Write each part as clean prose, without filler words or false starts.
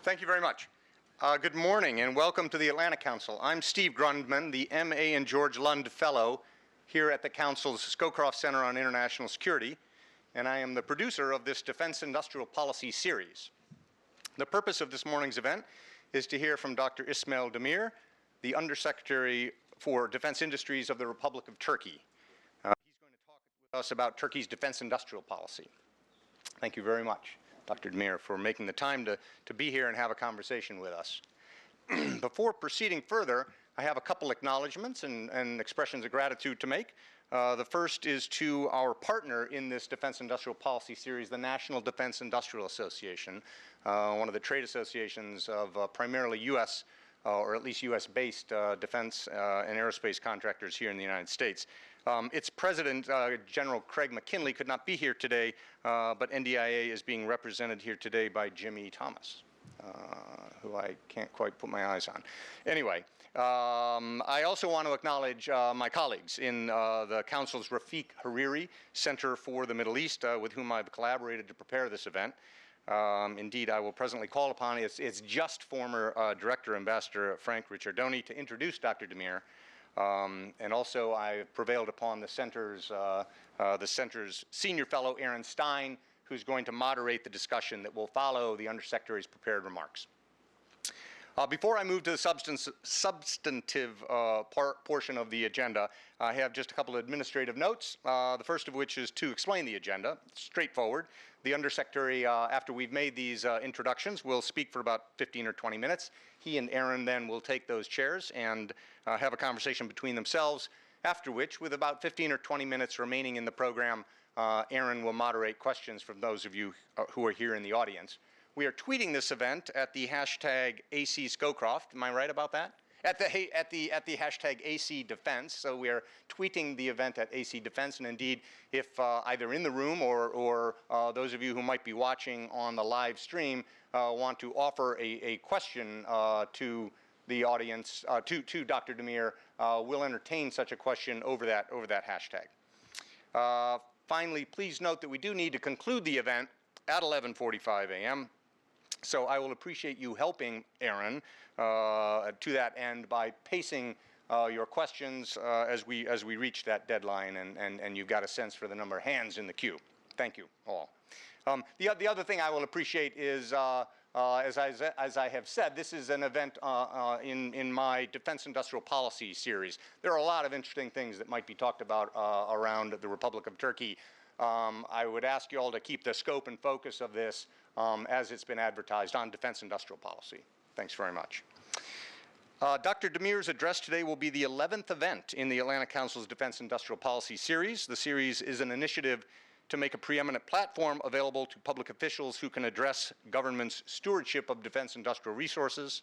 Thank you very much. Good morning and welcome to the Atlantic Council. I'm Steve Grundman, the M.A. and George Lund Fellow here at the Council's Scowcroft Center on International Security, and I am the producer of this Defense Industrial Policy series. The purpose of this morning's event is to hear from Dr. Ismail Demir, the Undersecretary for Defense Industries of the Republic of Turkey. He's going to talk with us about Turkey's defense industrial policy. Thank you very much, Dr. Demir, for making the time to be here and have a conversation with us. Before proceeding further, I have a couple acknowledgments and expressions of gratitude to make. The first is to our partner in this Defense Industrial Policy series, the National Defense Industrial Association, one of the trade associations of primarily U.S. Or at least U.S.-based defense and aerospace contractors here in the United States. Its president, General Craig McKinley, could not be here today, but NDIA is being represented here today by Jimmy Thomas, who I can't quite put my eyes on. Anyway, I also want to acknowledge my colleagues in the Council's Rafiq Hariri Center for the Middle East, with whom I've collaborated to prepare this event. Indeed, I will presently call upon its just former Director, Ambassador Frank Ricciardoni, to introduce Dr. Demir. And also, I prevailed upon the center's senior fellow, Aaron Stein, who's going to moderate the discussion that will follow the Undersecretary's prepared remarks. Before I move to the substantive portion of the agenda, I have just a couple of administrative notes, the first of which is to explain the agenda. Straightforward. The Undersecretary, after we've made these introductions, will speak for about 15 or 20 minutes. He and Aaron then will take those chairs and have a conversation between themselves, after which, with about 15 or 20 minutes remaining in the program, Aaron will moderate questions from those of you who are here in the audience. We are tweeting this event at the hashtag #ACScowcroft. Am I right about that? At the hashtag #ACDefense. So we are tweeting the event at ACDefense. And indeed, if either in the room or those of you who might be watching on the live stream want to offer a question to the audience, to Dr. Demir, we'll entertain such a question over that hashtag. Finally, please note that we do need to conclude the event at 11:45 a.m. So I will appreciate you helping Aaron to that end by pacing your questions as we reach that deadline, and you've got a sense for the number of hands in the queue. Thank you all. The other thing I will appreciate is, as I have said, this is an event in my Defense Industrial Policy series. There are a lot of interesting things that might be talked about around the Republic of Turkey. I would ask you all to keep the scope and focus of this as it's been advertised on defense industrial policy. Thanks very much. Dr. Demir's address today will be the 11th event in the Atlantic Council's Defense Industrial Policy series. The series is an initiative to make a preeminent platform available to public officials who can address government's stewardship of defense industrial resources.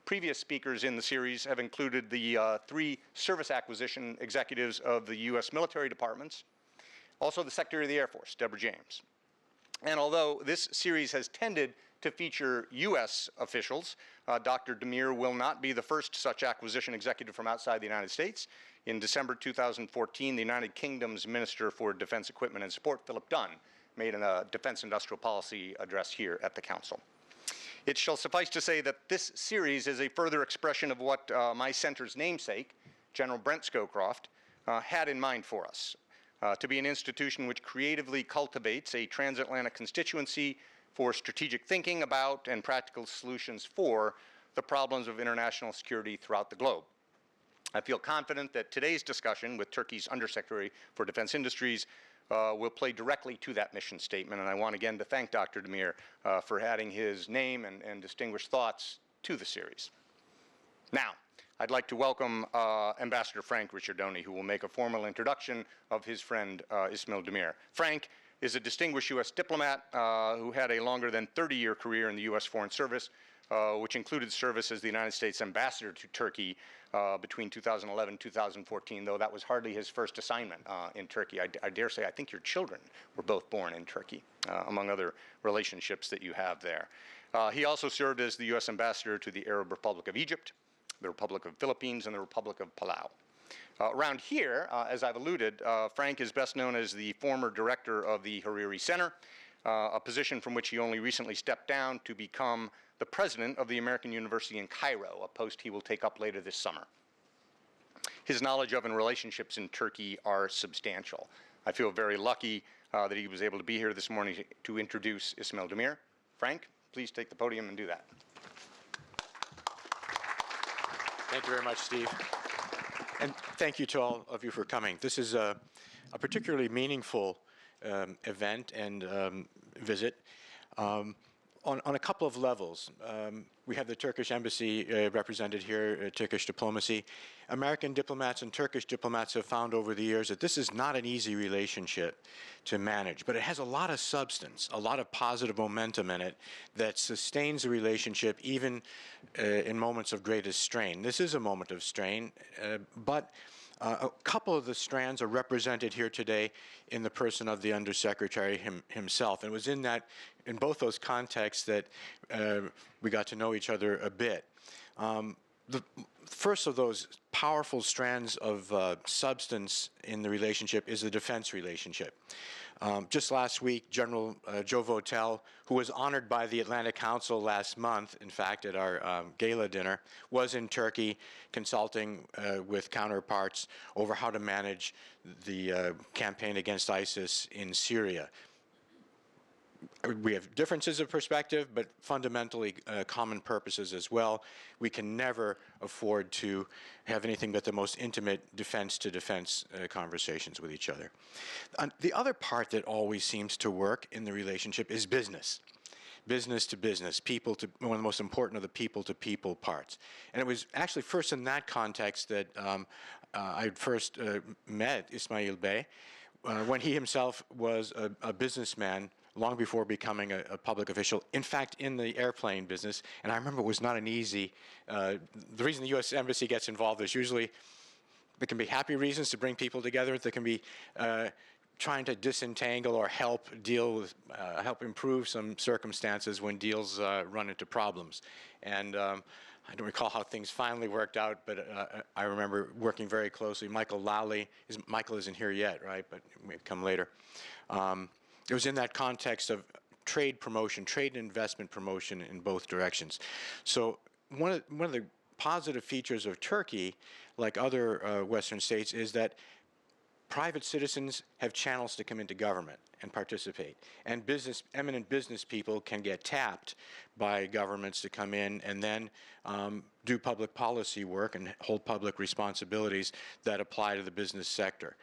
Previous speakers in the series have included the 3 service acquisition executives of the U.S. military departments, also the Secretary of the Air Force, Deborah James. And although this series has tended to feature U.S. officials, Dr. Demir will not be the first such acquisition executive from outside the United States. In December 2014, the United Kingdom's Minister for Defense Equipment and Support, Philip Dunn, made a defense industrial policy address here at the Council. It shall suffice to say that this series is a further expression of what my center's namesake, General Brent Scowcroft, had in mind for us. To be an institution which creatively cultivates a transatlantic constituency for strategic thinking about and practical solutions for the problems of international security throughout the globe. I feel confident that today's discussion with Turkey's Undersecretary for Defense Industries will play directly to that mission statement, and I want again to thank Dr. Demir for adding his name and distinguished thoughts to the series. Now, I'd like to welcome Ambassador Frank Ricciardoni, who will make a formal introduction of his friend Ismail Demir. Frank is a distinguished U.S. diplomat who had a longer than 30-year career in the U.S. Foreign Service, which included service as the United States ambassador to Turkey between 2011 and 2014, though that was hardly his first assignment in Turkey. I dare say I think your children were both born in Turkey, among other relationships that you have there. He also served as the U.S. ambassador to the Arab Republic of Egypt, the Republic of Philippines, and the Republic of Palau. Around here, as I've alluded, Frank is best known as the former director of the Hariri Center, a position from which he only recently stepped down to become the president of the American University in Cairo, a post he will take up later this summer. His knowledge of and relationships in Turkey are substantial. I feel very lucky that he was able to be here this morning to introduce Ismail Demir. Frank, please take the podium and do that. Thank you very much, Steve. And thank you to all of you for coming. This is a particularly meaningful event and visit on a couple of levels. We have the Turkish embassy represented here, Turkish diplomacy. American diplomats and Turkish diplomats have found over the years that this is not an easy relationship to manage, but it has a lot of substance, a lot of positive momentum in it that sustains the relationship even in moments of greatest strain. This is a moment of strain, but a couple of the strands are represented here today in the person of the Undersecretary himself. And it was in both those contexts that we got to know each other a bit. The first of those powerful strands of substance in the relationship is the defense relationship. Just last week, General Joe Votel, who was honored by the Atlantic Council last month, in fact, at our gala dinner, was in Turkey consulting with counterparts over how to manage the campaign against ISIS in Syria. We have differences of perspective, but fundamentally common purposes as well. We can never afford to have anything but the most intimate defense-to-defense conversations with each other. The other part that always seems to work in the relationship is business. Business to business, people to, one of the most important of the people-to-people parts. And it was actually first in that context that I first met Ismail Bey when he himself was a businessman long before becoming a public official, in fact, in the airplane business. And I remember it was not an easy, the reason the U.S. Embassy gets involved is usually there can be happy reasons to bring people together. There can be trying to disentangle or help deal with, help improve some circumstances when deals run into problems. And I don't recall how things finally worked out, but I remember working very closely. Michael Lally, Michael isn't here yet, right? But it may come later. It was in that context of trade promotion, trade and investment promotion in both directions. So one of the positive features of Turkey, like other Western states, is that private citizens have channels to come into government and participate. And eminent business people can get tapped by governments to come in and then do public policy work and hold public responsibilities that apply to the business sector.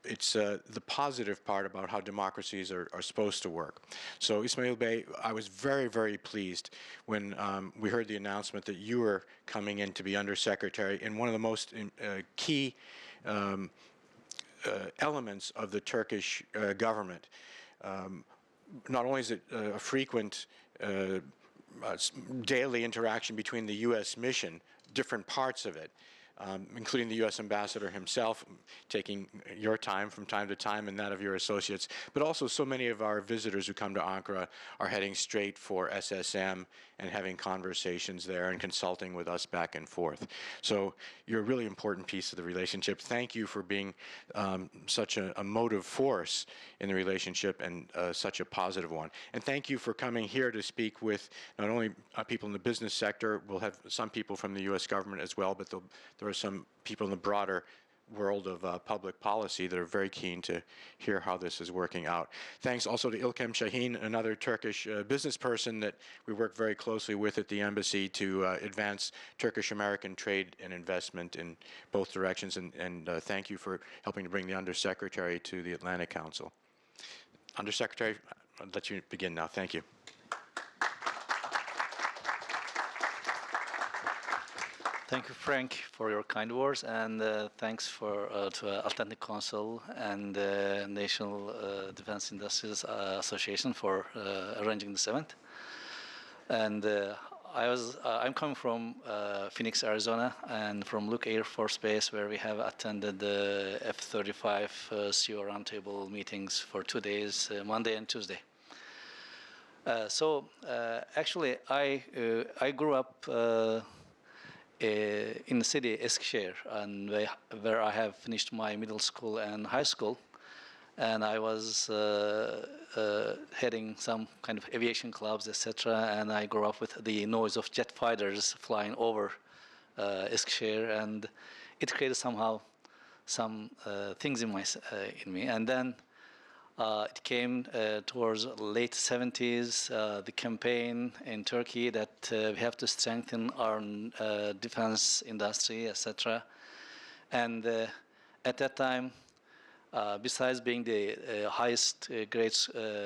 It's the positive part about how democracies are supposed to work. So Ismail Bey, I was very, very pleased when we heard the announcement that you were coming in to be Undersecretary in one of the most key elements of the Turkish government. Not only is it a frequent daily interaction between the U.S. mission, different parts of it, including the U.S. ambassador himself, taking your time from time to time and that of your associates, but also so many of our visitors who come to Ankara are heading straight for SSM and having conversations there and consulting with us back and forth. So you're a really important piece of the relationship. Thank you for being such a motive force in the relationship and such a positive one. And thank you for coming here to speak with not only people in the business sector, we'll have some people from the U.S. government as well, but there are some people in the broader world of public policy that are very keen to hear how this is working out. Thanks also to İlkem Şahin, another Turkish business person that we work very closely with at the embassy to advance Turkish-American trade and investment in both directions. And thank you for helping to bring the Undersecretary to the Atlantic Council. Undersecretary, I'll let you begin now. Thank you. Thank you, Frank, for your kind words, and thanks to Atlantic Council and the National Defense Industries Association for arranging this event. And I'm coming from Phoenix, Arizona, and from Luke Air Force Base, where we have attended the F-35 CO roundtable meetings for 2 days, Monday and Tuesday. Actually, I grew up in the city Eskişehir, and where I have finished my middle school and high school. and I was heading some kind of aviation clubs, etc. And I grew up with the noise of jet fighters flying over Eskişehir, and it created somehow some things in me. And then it came towards late 70s, the campaign in Turkey that we have to strengthen our defense industry, etc. And at that time, besides being the highest grade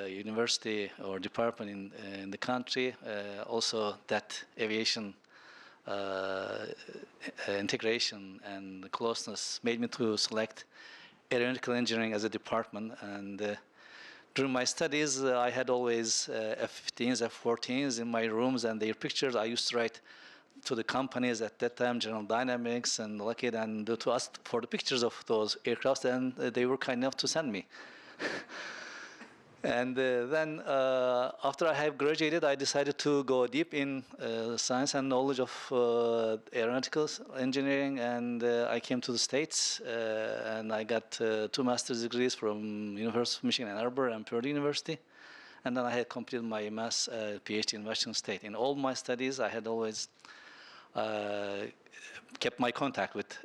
university or department in the country, also that aviation integration and closeness made me to select aeronautical engineering as a department. And during my studies, I had always F-15s, F-14s in my rooms, and their pictures I used to write to the companies at that time, General Dynamics and Lockheed, and to ask for the pictures of those aircrafts, and they were kind enough to send me. And then after I have graduated, I decided to go deep in science and knowledge of aeronautical engineering, and I came to the States, and I got 2 master's degrees from University of Michigan Ann Arbor and Purdue University. And then I had completed my PhD in Washington State. In all my studies, I had always kept my contact with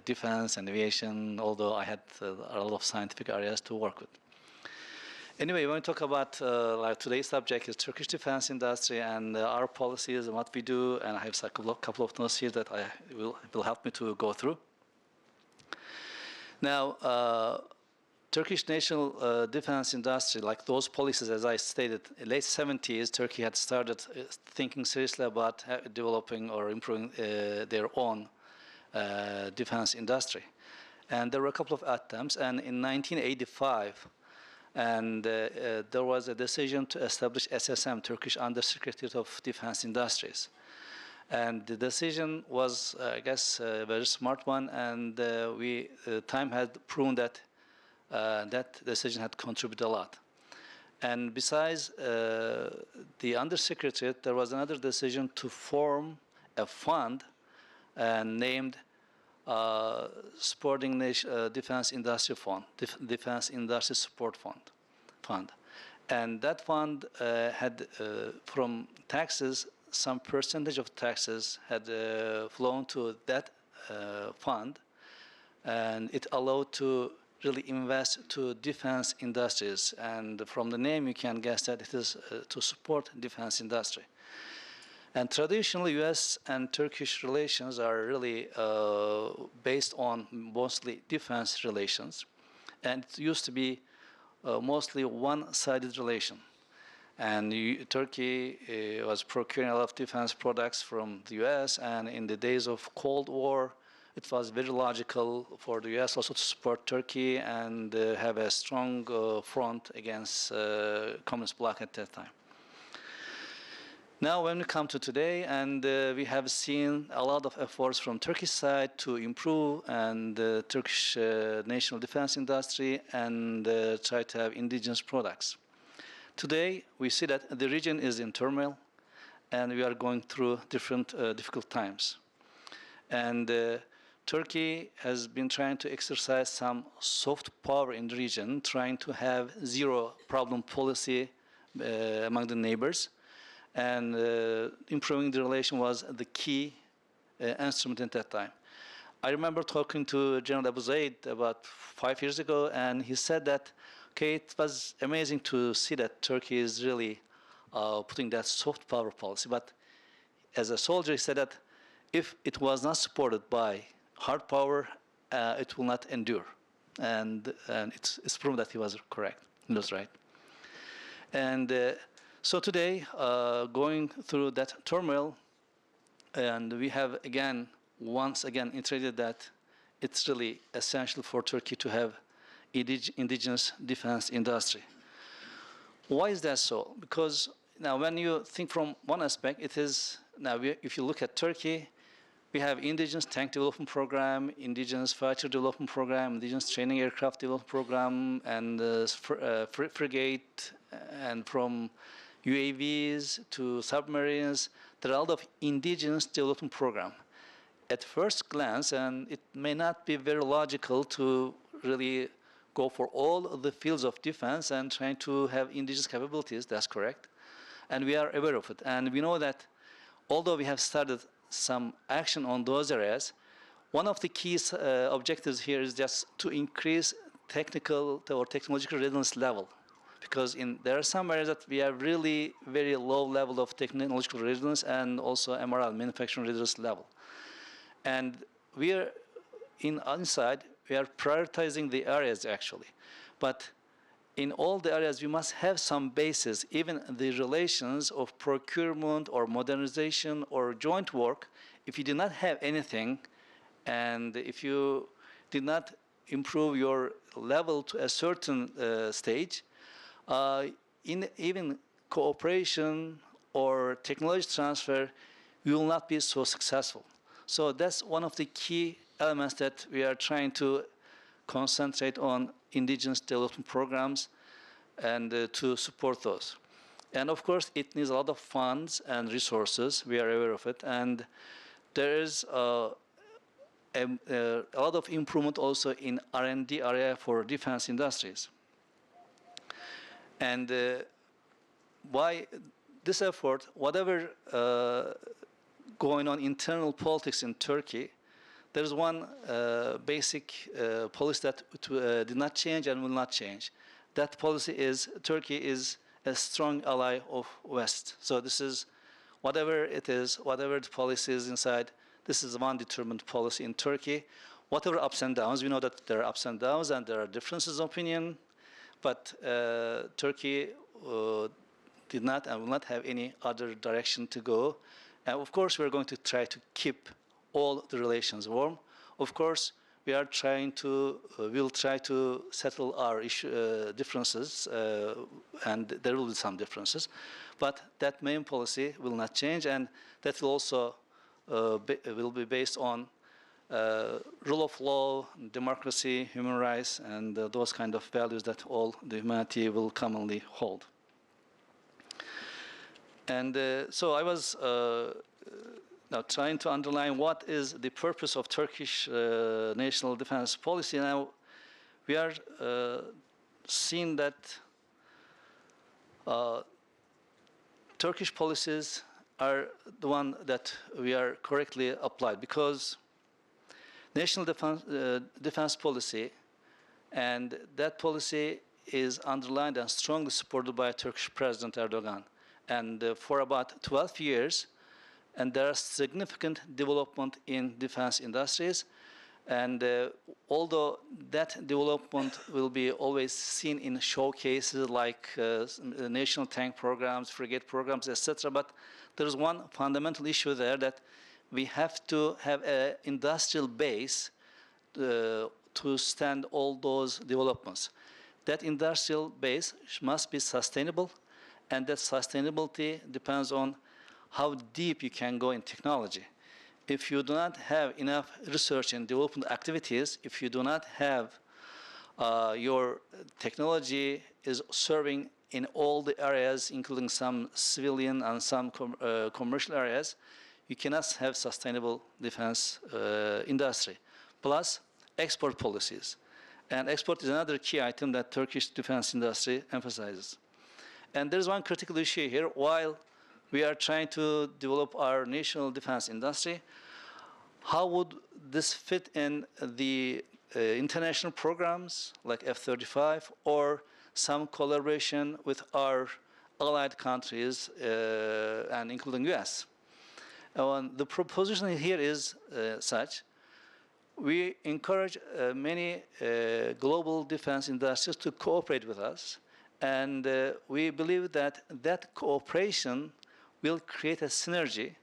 defense and aviation, although I had a lot of scientific areas to work with. Anyway, when we talk about like today's subject is Turkish defense industry and our policies and what we do, and I have a couple of notes here that will help me to go through. Now, Turkish national defense industry, like those policies, as I stated, in late 70s, Turkey had started thinking seriously about developing or improving their own defense industry. And there were a couple of attempts, and in 1985, there was a decision to establish SSM, Turkish Undersecretariat of Defense Industries. And the decision was, I guess, a very smart one, and time had proven that that decision had contributed a lot. And besides the Undersecretariat, there was another decision to form a fund named Supporting Defense Industry Fund, Defense Industry Support Fund. And that fund had, from taxes, some percentage of taxes had flown to that fund, and it allowed to really invest to defense industries. And from the name, you can guess that it is to support defense industry. And traditionally, U.S. and Turkish relations are really based on mostly defense relations. And it used to be mostly one-sided relation. And Turkey was procuring a lot of defense products from the U.S. And in the days of Cold War, it was very logical for the U.S. also to support Turkey and have a strong front against Communist bloc at that time. Now, when we come to today, and we have seen a lot of efforts from Turkish side to improve and Turkish national defense industry and try to have indigenous products. Today, we see that the region is in turmoil, and we are going through different difficult times. And Turkey has been trying to exercise some soft power in the region, trying to have zero problem policy among the neighbors. And improving the relation was the key instrument at that time. I remember talking to General Abu Zaid about 5 years ago, and he said that, okay, it was amazing to see that Turkey is really putting that soft power policy. But as a soldier, he said that if it was not supported by hard power, it will not endure. And it's proven that he was correct. He was right. And so today, going through that turmoil, and we have once again iterated that it's really essential for Turkey to have indigenous defense industry. Why is that so? Because now when you think from one aspect, it is, now if you look at Turkey, we have indigenous tank development program, indigenous fighter development program, indigenous training aircraft development program, and frigate, and from UAVs to submarines, there are a lot of indigenous development program. At first glance, and it may not be very logical to really go for all of the fields of defense and trying to have indigenous capabilities. That's correct. And we are aware of it. And we know that although we have started some action on those areas, one of the key objectives here is just to increase technical or technological readiness level. Because there are some areas that we have really very low level of technological readiness and also MRL, manufacturing readiness level. And we are inside, we are prioritizing the areas actually. But in all the areas, we must have some basis, even the relations of procurement or modernization or joint work. If you do not have anything, and if you did not improve your level to a certain stage, in even cooperation or technology transfer, you will not be so successful. So that's one of the key elements that we are trying to concentrate on indigenous development programs and to support those. And of course, it needs a lot of funds and resources. We are aware of it. And there is a lot of improvement also in R&D area for defense industries. And by this effort, whatever going on internal politics in Turkey, there is one basic policy that did not change and will not change. That policy is Turkey is a strong ally of West. So this is whatever it is, whatever the policy is inside, this is one determined policy in Turkey. Whatever ups and downs, we know that there are ups and downs and there are differences of opinion, but Turkey did not and will not have any other direction to go. And of course, we're going to try to keep all the relations warm. Of course, we are trying to, we'll try to settle our differences, and there will be some differences. But that main policy will not change, and that will also will be based on rule of law, democracy, human rights, and those kind of values that all the humanity will commonly hold. And so I was now trying to underline what is the purpose of Turkish national defense policy. Now we are seeing that Turkish policies are the one that we are correctly applied, because national defense policy, and that policy is underlined and strongly supported by Turkish President Erdogan. And for about 12 years, and there are significant development in defense industries. And although that development will be always seen in showcases like national tank programs, frigate programs, etc., but there is one fundamental issue there, that we have to have an industrial base to stand all those developments. That industrial base must be sustainable, and that sustainability depends on how deep you can go in technology. If you do not have enough research and development activities, if you do not have your technology is serving in all the areas, including some civilian and some commercial areas, you cannot have sustainable defense industry. Plus, export policies. And export is another key item that Turkish defense industry emphasizes. And there's one critical issue here. While we are trying to develop our national defense industry, how would this fit in the international programs like F-35 or some collaboration with our allied countries and including US? The proposition here is such. We encourage many global defense industries to cooperate with us, and we believe that that cooperation will create a synergy,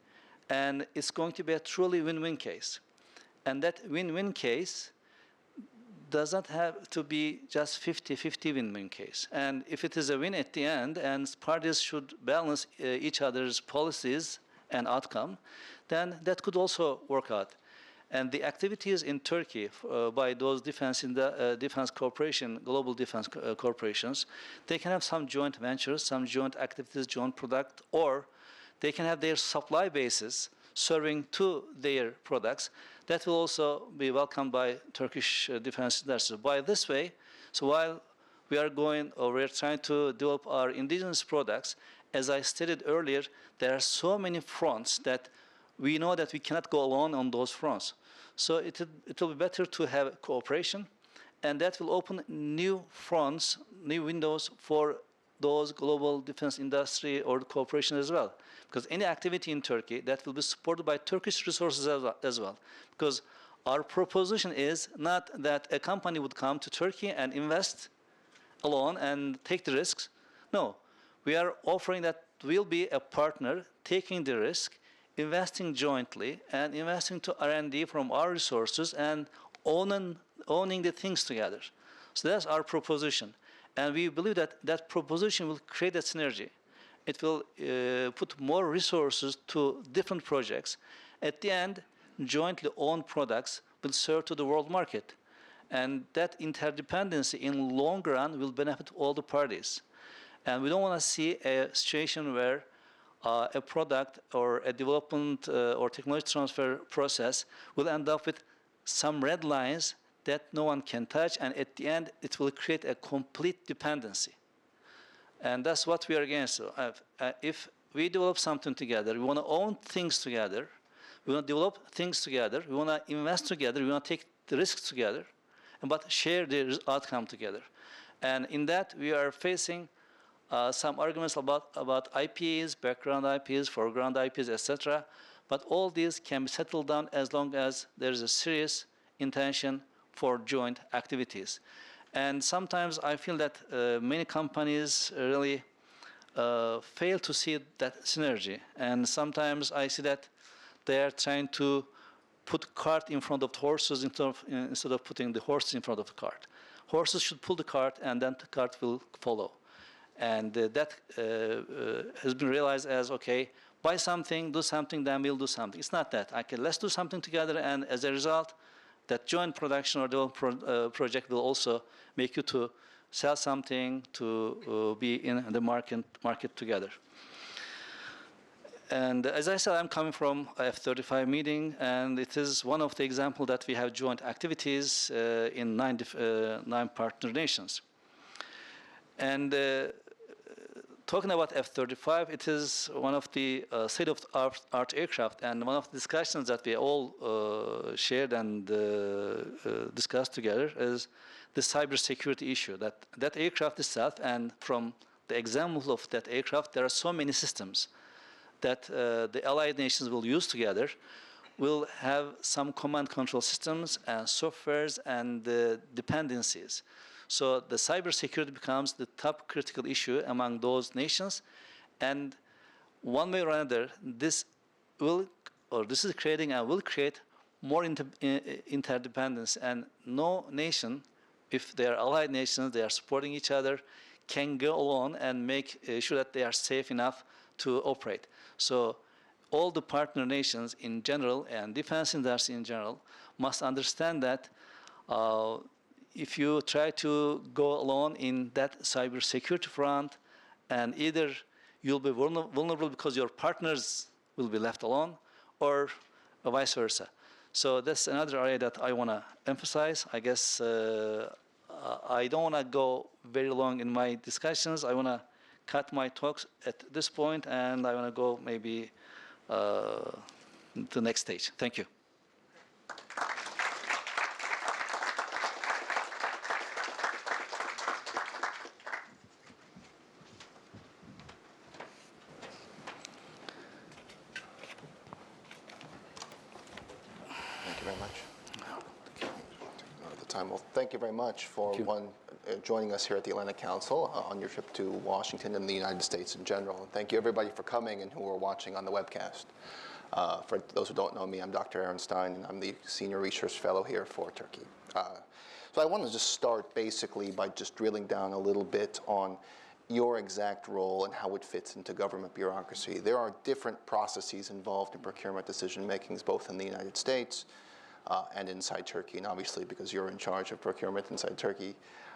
and it's going to be a truly win-win case. And that win-win case does not have to be just 50-50 win-win case. And if it is a win at the end, and parties should balance each other's policies and outcome, then that could also work out. And the activities in Turkey by those defense cooperation, global defense corporations, they can have some joint ventures, some joint activities, joint product, or they can have their supply bases serving to their products. That will also be welcomed by Turkish defense industry. By this way, So while we are going or we're trying to develop our indigenous products, as I stated earlier, there are so many fronts that we know that we cannot go alone on those fronts. So it will be better to have cooperation, and that will open new fronts, new windows for those global defense industry or cooperation as well. Because any activity in Turkey, that will be supported by Turkish resources as well. Because our proposition is not that a company would come to Turkey and invest alone and take the risks. No, we are offering that we'll be a partner taking the risk, investing jointly, and investing to R&D from our resources and owning the things together. So that's our proposition. And we believe that that proposition will create a synergy. It will put more resources to different projects. At the end, jointly owned products will serve to the world market. And that interdependency in long run will benefit all the parties. And we don't want to see a situation where a product or a development or technology transfer process will end up with some red lines that no one can touch, and at the end, it will create a complete dependency. And that's what we are against. So, if we develop something together, we want to own things together, we want to develop things together, we want to invest together, we want to take the risks together, but share the outcome together. And in that, we are facing some arguments about IPs, background IPs, foreground IPs, etc. But all these can be settled down as long as there is a serious intention for joint activities. And sometimes I feel that many companies really fail to see that synergy. And sometimes I see that they are trying to put cart in front of the horses instead of putting the horses in front of the cart. Horses should pull the cart, and then the cart will follow. And that has been realized as, okay, buy something, do something, then we'll do something. It's not that. Okay, let's do something together, and as a result, that joint production or development project will also make you to sell something, to be in the market together. And as I said, I'm coming from a F-35 meeting, and it is one of the examples that we have joint activities in 9 partner nations. And talking about F-35, it is one of the state-of-the-art aircraft, and one of the discussions that we all shared and discussed together is the cybersecurity issue. That aircraft itself, and from the example of that aircraft, there are so many systems that the allied nations will use together, will have some command control systems and softwares and dependencies. So the cybersecurity becomes the top critical issue among those nations, and one way or another, this is creating and will create more interdependence. And no nation, if they are allied nations, they are supporting each other, can go alone and make sure that they are safe enough to operate. So all the partner nations in general and defense industry in general must understand that if you try to go alone in that cybersecurity front, and either you'll be vulnerable because your partners will be left alone, or vice versa. So that's another area that I want to emphasize. I guess I don't want to go very long in my discussions. I want to cut my talks at this point, and I want to go maybe to the next stage. Thank you. Thank you very much for joining us here at the Atlantic Council on your trip to Washington and the United States in general. And thank you everybody for coming and who are watching on the webcast. For those who don't know me, I'm Dr. Aaron Stein, and I'm the Senior Research Fellow here for Turkey. So I want to just start basically by just drilling down a little bit on your exact role and how it fits into government bureaucracy. There are different processes involved in procurement decision makings, both in the United States and inside Turkey, and obviously because you're in charge of procurement inside Turkey.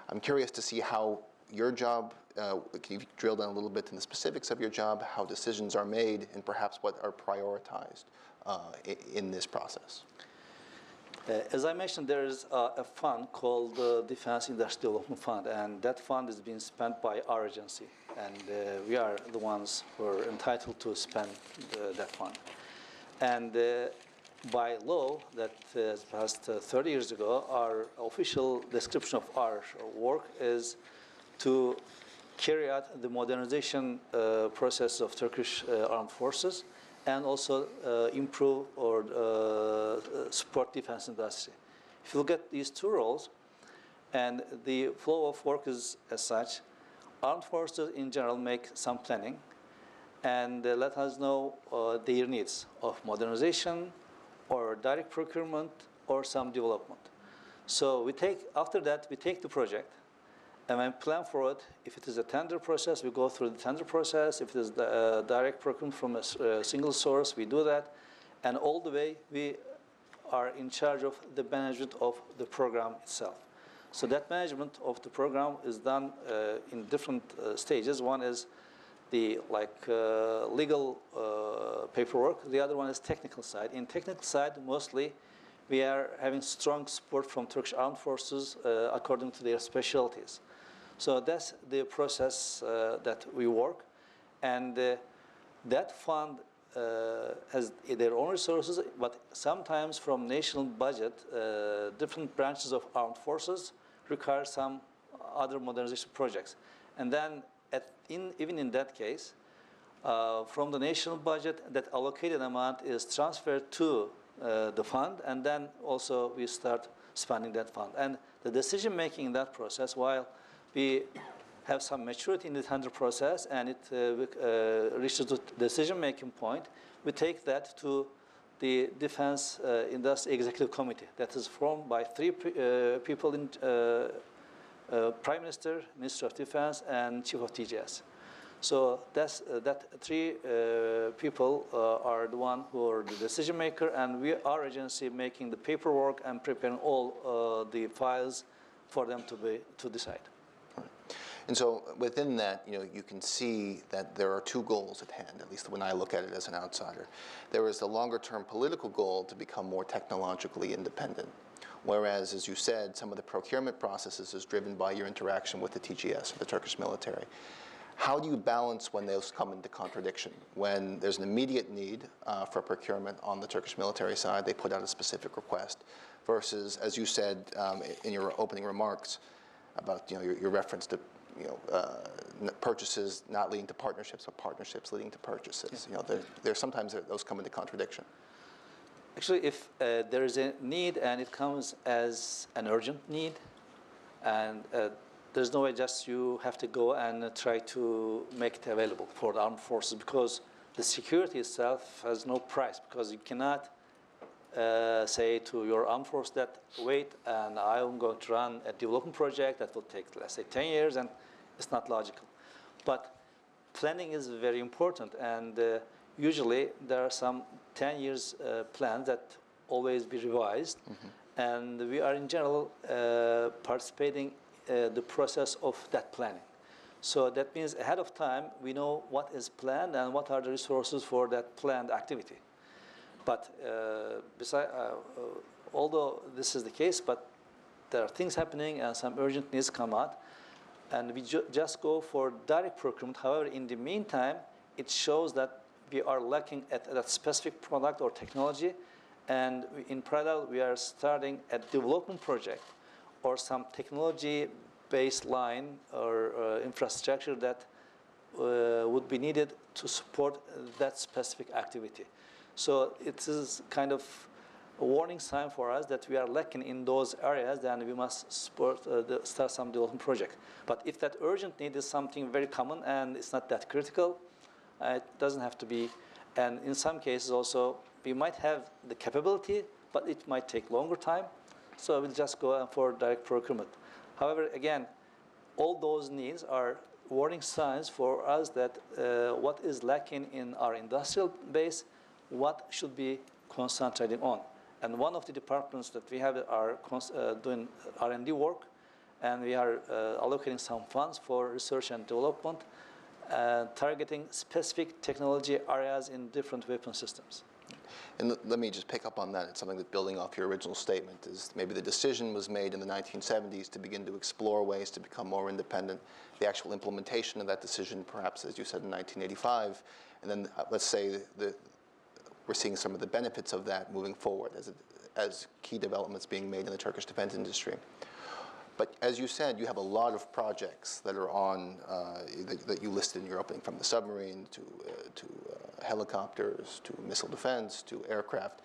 I'm curious to see how your job, can you drill down a little bit in the specifics of your job, how decisions are made, and perhaps what are prioritized in this process? As I mentioned, there is a fund called the Defense Industry Development Fund, and that fund is being spent by our agency, and we are the ones who are entitled to spend that fund. And by law, that passed 30 years ago, our official description of our work is to carry out the modernization process of Turkish armed forces and also improve or support defense industry. If you look at these two roles, and the flow of work is as such, armed forces in general make some planning and let us know their needs of modernization or direct procurement or some development. So after that, we take the project and then plan for it. If it is a tender process, we go through the tender process. If it is the direct procurement from a single source, we do that. And all the way, we are in charge of the management of the program itself. So that management of the program is done in different stages. One is the legal paperwork. The other one is technical side. In technical side, mostly, we are having strong support from Turkish armed forces according to their specialties. So that's the process that we work. And that fund has their own resources, but sometimes from national budget, different branches of armed forces require some other modernization projects. And then even in that case, from the national budget, that allocated amount is transferred to the fund, and then also we start spending that fund. And the decision making in that process, while we have some maturity in the tender process and it reaches the decision making point, we take that to the Defense Industry Executive Committee that is formed by three people in Prime Minister, Minister of Defense, and Chief of TGS. So that three people are the one who are the decision maker, and our agency making the paperwork and preparing all the files for them to decide. And so within that, you can see that there are two goals at hand, at least when I look at it as an outsider. There is the longer-term political goal to become more technologically independent, whereas, as you said, some of the procurement processes is driven by your interaction with the TGS, the Turkish military. How do you balance when those come into contradiction? When there's an immediate need for procurement on the Turkish military side, they put out a specific request, versus, as you said in your opening remarks about your reference to purchases not leading to partnerships, but partnerships leading to purchases. There's sometimes those come into contradiction. Actually, if there is a need and it comes as an urgent need, and there's no way just you have to go and try to make it available for the armed forces, because the security itself has no price, because you cannot say to your armed force that, wait, and I'm going to run a development project that will take, let's say, 10 years, and it's not logical. But planning is very important, and usually there are some 10 years plans that always be revised, and we are in general participating the process of that planning. So that means ahead of time we know what is planned and what are the resources for that planned activity. But although this is the case, but there are things happening and some urgent needs come out, and we just go for direct procurement. However, in the meantime, it shows that we are lacking at that specific product or technology, and in parallel we are starting a development project or some technology-based line or infrastructure that would be needed to support that specific activity. So it is kind of a warning sign for us that we are lacking in those areas, then we must start some development project. But if that urgent need is something very common and it's not that critical, it doesn't have to be. And in some cases also, we might have the capability, but it might take longer time. So we'll just go for direct procurement. However, again, all those needs are warning signs for us that what is lacking in our industrial base, what should be concentrating on. And one of the departments that we have are doing R&D work, and we are allocating some funds for research and development. targeting specific technology areas in different weapon systems. And let me just pick up on that. It's something that, building off your original statement, is maybe the decision was made in the 1970s to begin to explore ways to become more independent. The actual implementation of that decision, perhaps, as you said, in 1985. And then let's say we're seeing some of the benefits of that moving forward as key developments being made in the Turkish defense industry. But as you said, you have a lot of projects that are on, that you listed in your opening, from the submarine to helicopters, to missile defense, to aircraft.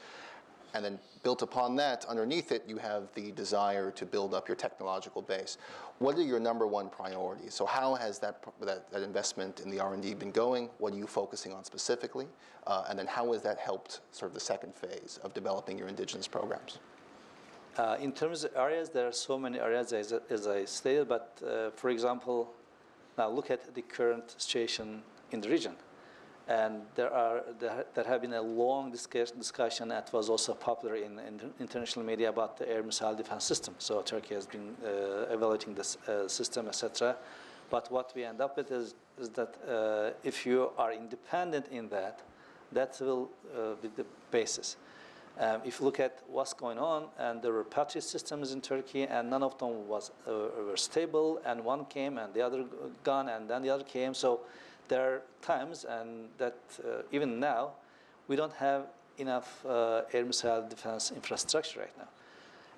And then built upon that, underneath it, you have the desire to build up your technological base. What are your number one priorities? So how has that investment in the R&D been going? What are you focusing on specifically? And then how has that helped sort of the second phase of developing your indigenous programs? In terms of areas, there are so many areas, as I stated, but for example, now look at the current situation in the region. And there have been a long discussion that was also popular in international media about the air missile defense system. So Turkey has been evaluating this system, etc. But what we end up with is that if you are independent in that, that will be the basis. If you look at what's going on, and there were Patriot systems in Turkey, and none of them were stable, and one came, and the other gone, and then the other came. So there are times, and that even now, we don't have enough air missile defense infrastructure right now.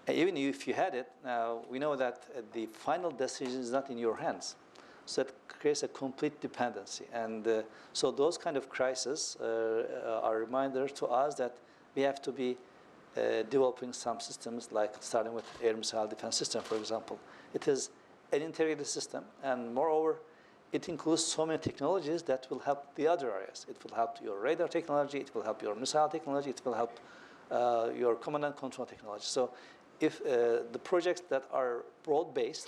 And even if you had it, now we know that the final decision is not in your hands. So that creates a complete dependency. And so those kind of crises are a reminder to us that we have to be developing some systems, like starting with air missile defense system, for example. It is an integrated system, and moreover, it includes so many technologies that will help the other areas. It will help your radar technology, it will help your missile technology, it will help your command and control technology. So if the projects that are broad-based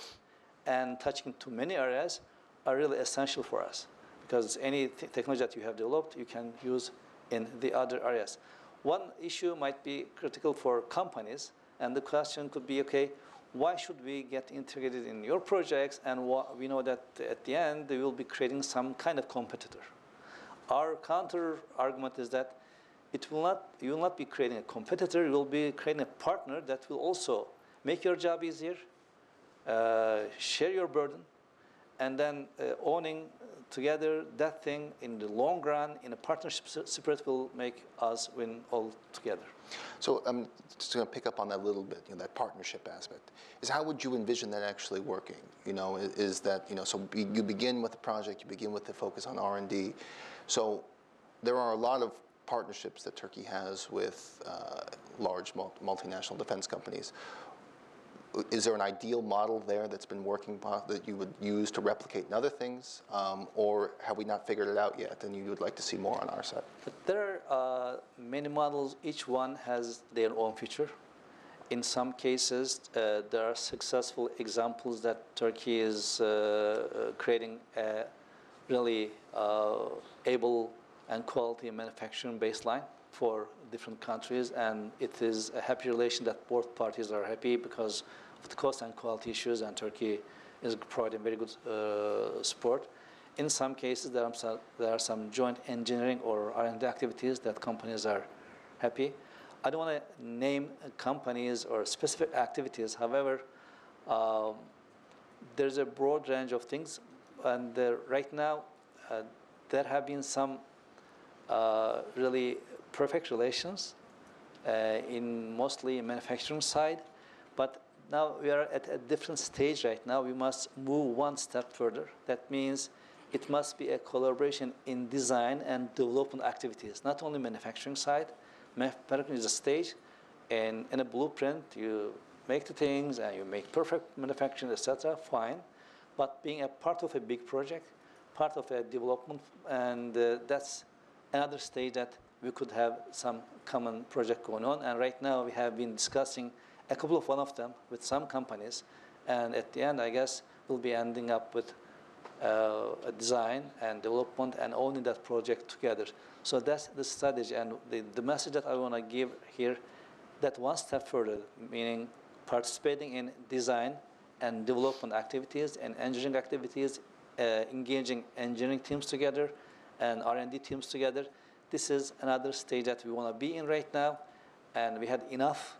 and touching to many areas are really essential for us, because any technology that you have developed, you can use in the other areas. One issue might be critical for companies, and the question could be, okay, why should we get integrated in your projects? And we know that at the end, they will be creating some kind of competitor. Our counter argument is that you will not be creating a competitor, you will be creating a partner that will also make your job easier, share your burden, and then owning together that thing in the long run, in a partnership spirit, will make us win all together. So I'm just going to pick up on that a little bit, that partnership aspect. Is how would you envision that actually working? Is that, so you begin with the project, you begin with the focus on R&D. So there are a lot of partnerships that Turkey has with large multinational defense companies. Is there an ideal model there that's been working that you would use to replicate in other things? Or have we not figured it out yet and you would like to see more on our side? But there are many models. Each one has their own feature. In some cases, there are successful examples that Turkey is creating a really able and quality manufacturing baseline for different countries, and it is a happy relation that both parties are happy because of the cost and quality issues, and Turkey is providing very good support. In some cases, there are some joint engineering or R&D activities that companies are happy. I don't want to name companies or specific activities. However, there's a broad range of things, and right now there have been some really perfect relations in mostly manufacturing side, but now we are at a different stage right now. We must move one step further. That means it must be a collaboration in design and development activities, not only manufacturing side. Manufacturing is a stage, and in a blueprint, you make the things and you make perfect manufacturing, etc. Fine, but being a part of a big project, part of a development, and that's another stage that we could have some common project going on. And right now we have been discussing a couple of one of them with some companies, and at the end, I guess we'll be ending up with a design and development and owning that project together. So that's the strategy, and the message that I want to give here, that one step further, meaning participating in design and development activities and engineering activities engaging engineering teams together and R&D teams together. This is another stage that we want to be in right now, and we had enough,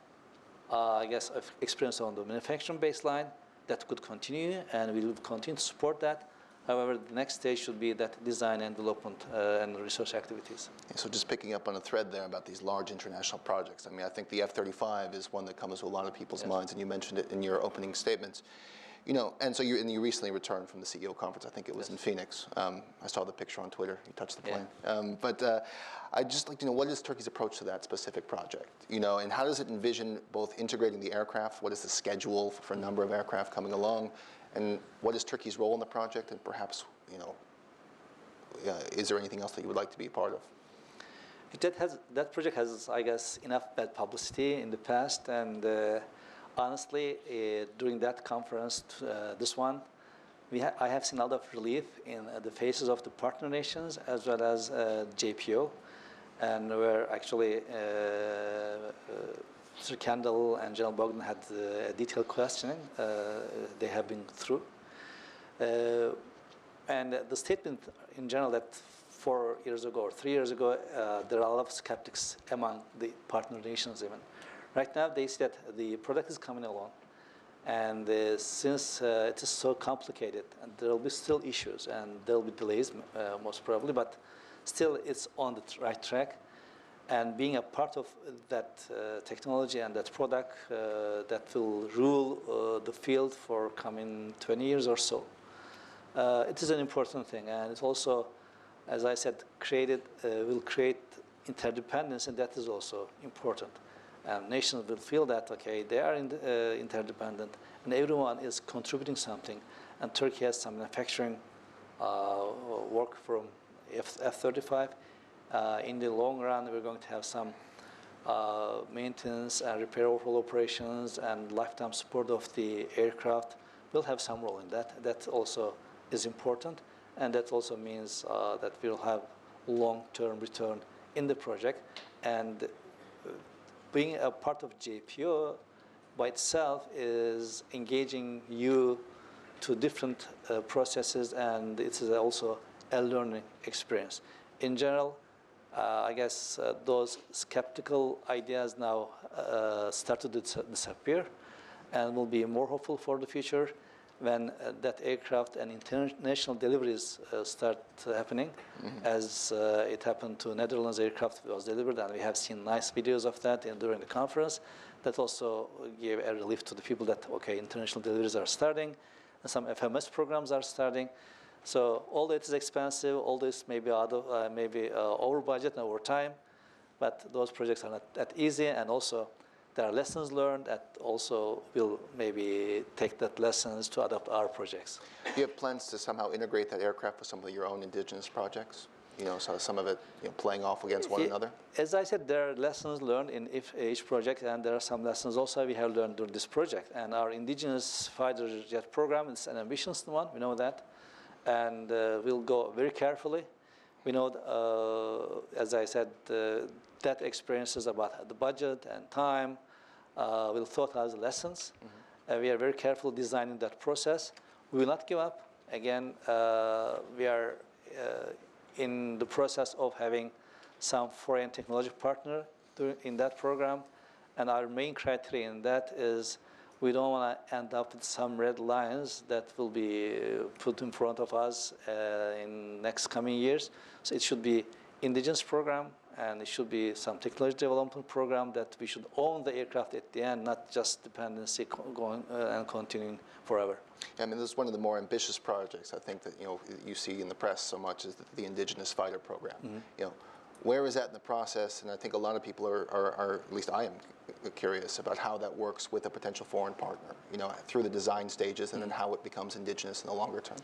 I guess, of experience on the manufacturing baseline that could continue, and we will continue to support that. However, the next stage should be that design and development and research activities. Yeah, so just picking up on a thread there about these large international projects, I mean, I think the F-35 is one that comes to a lot of people's minds, and you mentioned it in your opening statements. You know, and so you recently returned from the CEO conference. I think it was in Phoenix. I saw the picture on Twitter. You touched the plane. But I'd just like to know, what is Turkey's approach to that specific project? You know, and how does it envision both integrating the aircraft? What is the schedule for a number of aircraft coming along? And what is Turkey's role in the project? And perhaps, you know, is there anything else that you would like to be a part of? That project has, I guess, enough bad publicity in the past, and honestly, during that conference, this one, I have seen a lot of relief in the faces of the partner nations as well as JPO, and where actually Mr. Kendall and General Bogdan had a detailed questioning they have been through. And the statement in general that 4 years ago or 3 years ago, there are a lot of skeptics among the partner nations even. Right now, they see that the product is coming along, and since it is so complicated, and there will be still issues, and there will be delays most probably, but still it's on the right track. And being a part of that technology and that product that will rule the field for coming 20 years or so, it is an important thing, and it's also, as I said, will create interdependence, and that is also important. And nations will feel that, okay, they are interdependent, and everyone is contributing something. And Turkey has some manufacturing work from F-35. In the long run, we're going to have some maintenance and repair overhaul operations and lifetime support of the aircraft. We'll have some role in that. That also is important, and that also means that we'll have long-term return in the project. And being a part of JPO by itself is engaging you to different processes, and it is also a learning experience. In general, I guess those skeptical ideas now started to disappear, and will be more hopeful for the future when that aircraft and international deliveries start happening, as it happened to Netherlands aircraft was delivered, and we have seen nice videos of that during the conference. That also gave a relief to the people that, okay, international deliveries are starting, and some FMS programs are starting. So although it is expensive, although it's maybe over budget and over time, but those projects are not that easy, and also there are lessons learned that also will maybe take that lessons to adopt our projects. Do you have plans to somehow integrate that aircraft with some of your own indigenous projects? You know, so some of it, you know, playing off against one another? As I said, there are lessons learned in each project, and there are some lessons also we have learned during this project. And our indigenous fighter jet program is an ambitious one, we know that. And we'll go very carefully. We know, as I said, that experiences about the budget and time will thought as lessons. We are very careful designing that process. We will not give up. Again, we are in the process of having some foreign technology partner in that program. And our main criteria in that is we don't want to end up with some red lines that will be put in front of us in next coming years. So it should be indigenous program, and it should be some technology development program that we should own the aircraft at the end, not just dependency going and continuing forever. I mean, this is one of the more ambitious projects, I think, that, you know, you see in the press so much, is the indigenous fighter program. You know, where is that in the process? And I think a lot of people are, at least I am curious about how that works with a potential foreign partner, you know, through the design stages, and then how it becomes indigenous in the longer term.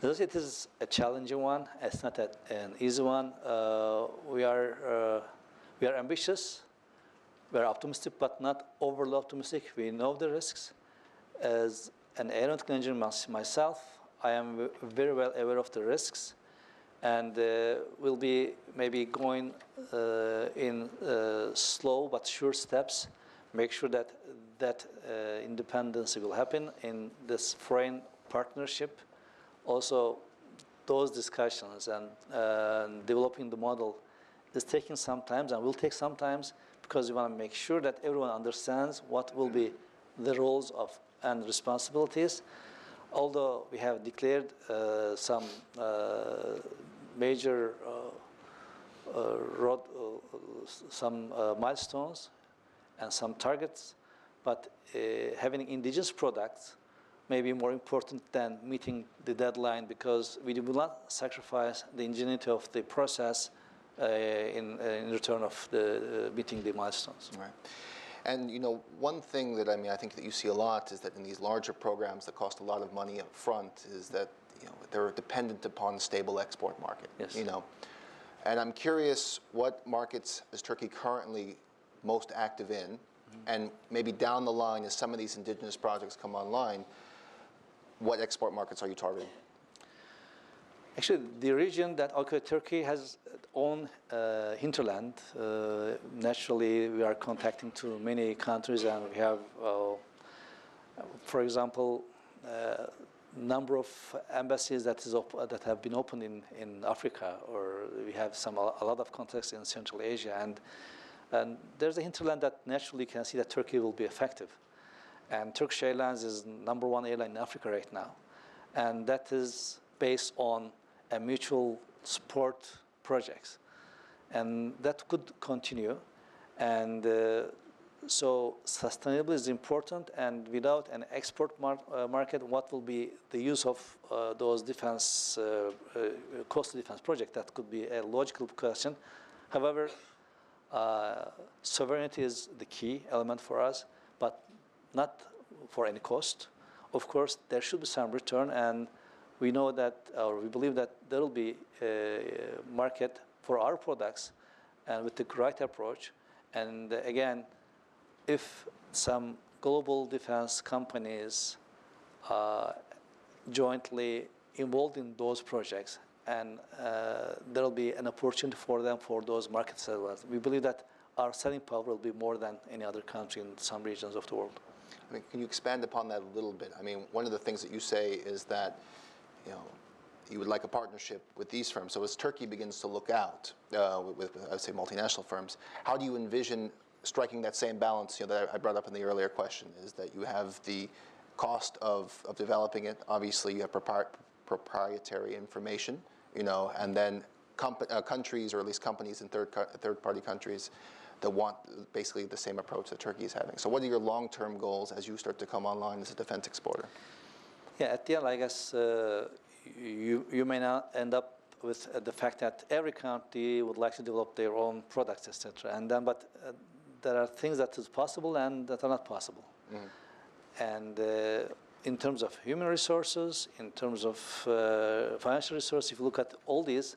It is a challenging one. It's not an easy one. We are ambitious. We are optimistic, but not overly optimistic. We know the risks. As an aeronautical engineer myself, I am very well aware of the risks, and we'll be maybe going in slow but sure steps. Make sure that independence will happen in this foreign partnership Also, those discussions and developing the model is taking some time and will take some time because we want to make sure that everyone understands what will be the roles of and responsibilities. Although we have declared some major milestones and some targets, but having indigenous products may be more important than meeting the deadline because we will not sacrifice the ingenuity of the process in return of meeting the milestones. Right. And one thing that I think that you see a lot is that in these larger programs that cost a lot of money up front is that they're dependent upon a stable export market. Yes. And I'm curious, what markets is Turkey currently most active in? And maybe down the line, as some of these indigenous projects come online, what export markets are you targeting? Actually, the region that Turkey has own hinterland. Naturally, we are contacting to many countries, and we have, for example, number of embassies that have been opened in Africa, or we have a lot of contacts in Central Asia, and there's a hinterland that naturally can see that Turkey will be effective. And Turkish Airlines is #1 airline in Africa right now, and that is based on a mutual support projects, and that could continue. And so sustainability is important, and without an export market, what will be the use of those defense, coastal defense projects? That could be a logical question. However, sovereignty is the key element for us, but not for any cost. Of course, there should be some return, and we know that, or we believe that there will be a market for our products, and with the right approach. And again, if some global defense companies are jointly involved in those projects, and there will be an opportunity for them for those markets as well. We believe that our selling power will be more than any other country in some regions of the world. Can you expand upon that a little bit? One of the things that you say is that you would like a partnership with these firms. So as Turkey begins to look out with I would say, multinational firms, how do you envision striking that same balance that I brought up in the earlier question, is that you have the cost of developing it. Obviously, you have proprietary information, and then countries, or at least companies in third-party countries that want basically the same approach that Turkey is having. So what are your long-term goals as you start to come online as a defense exporter? Yeah, at the end, I guess you may not end up with the fact that every country would like to develop their own products, etc. And then, but there are things that is possible and that are not possible. Mm-hmm. And in terms of human resources, in terms of financial resources, if you look at all these,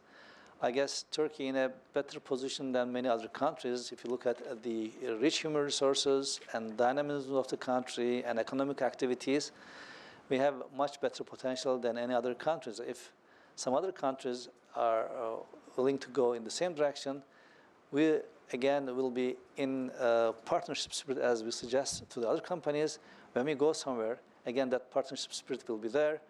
I guess Turkey in a better position than many other countries. If you look at the rich human resources and dynamism of the country and economic activities, we have much better potential than any other countries. If some other countries are willing to go in the same direction, we again will be in partnership spirit, as we suggest to the other companies. When we go somewhere, again, that partnership spirit will be there,